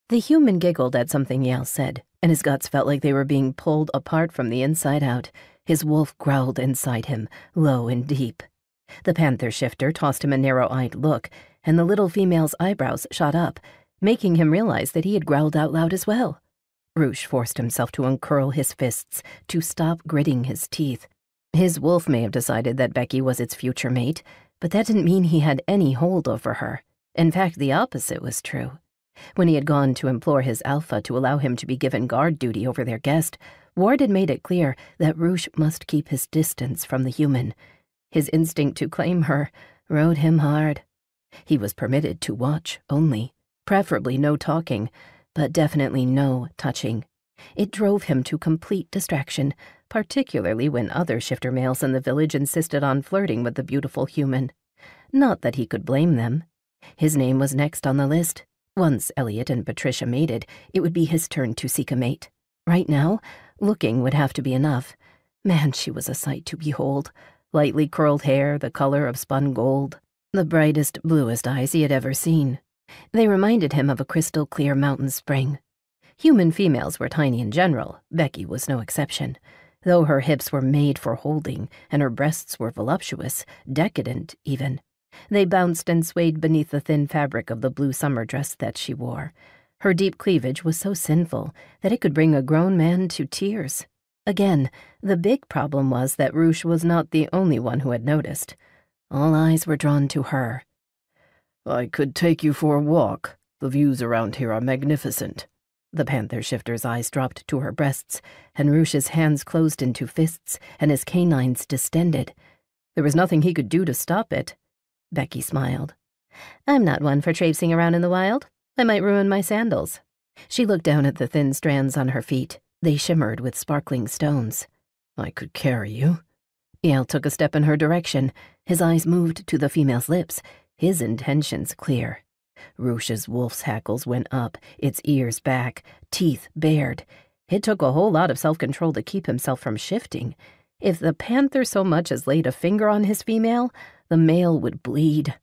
The human giggled at something Yale said, and his guts felt like they were being pulled apart from the inside out. His wolf growled inside him, low and deep. The panther shifter tossed him a narrow-eyed look, and the little female's eyebrows shot up, making him realize that he had growled out loud as well. Rushe forced himself to uncurl his fists, to stop gritting his teeth. His wolf may have decided that Becky was its future mate, but that didn't mean he had any hold over her. In fact, the opposite was true. When he had gone to implore his alpha to allow him to be given guard duty over their guest, Ward had made it clear that Rushe must keep his distance from the human. His instinct to claim her rode him hard. He was permitted to watch only, preferably no talking, but definitely no touching. It drove him to complete distraction, particularly when other shifter males in the village insisted on flirting with the beautiful human. Not that he could blame them. His name was next on the list. Once Elliot and Patricia mated, it would be his turn to seek a mate. Right now, looking would have to be enough. Man, she was a sight to behold. Lightly curled hair, the color of spun gold. The brightest, bluest eyes he had ever seen. They reminded him of a crystal-clear mountain spring. Human females were tiny in general. Becky was no exception. Though her hips were made for holding, and her breasts were voluptuous, decadent even. They bounced and swayed beneath the thin fabric of the blue summer dress that she wore. Her deep cleavage was so sinful that it could bring a grown man to tears. Again, the big problem was that Rushe was not the only one who had noticed. All eyes were drawn to her. "I could take you for a walk. The views around here are magnificent." The panther shifter's eyes dropped to her breasts, and Rushe's hands closed into fists, and his canines distended. There was nothing he could do to stop it. Becky smiled. "I'm not one for traipsing around in the wild. I might ruin my sandals." She looked down at the thin strands on her feet. They shimmered with sparkling stones. "I could carry you." Yale took a step in her direction. His eyes moved to the female's lips, his intentions clear. Rushe's wolf's hackles went up, its ears back, teeth bared. It took a whole lot of self-control to keep himself from shifting. If the panther so much as laid a finger on his female, the male would bleed.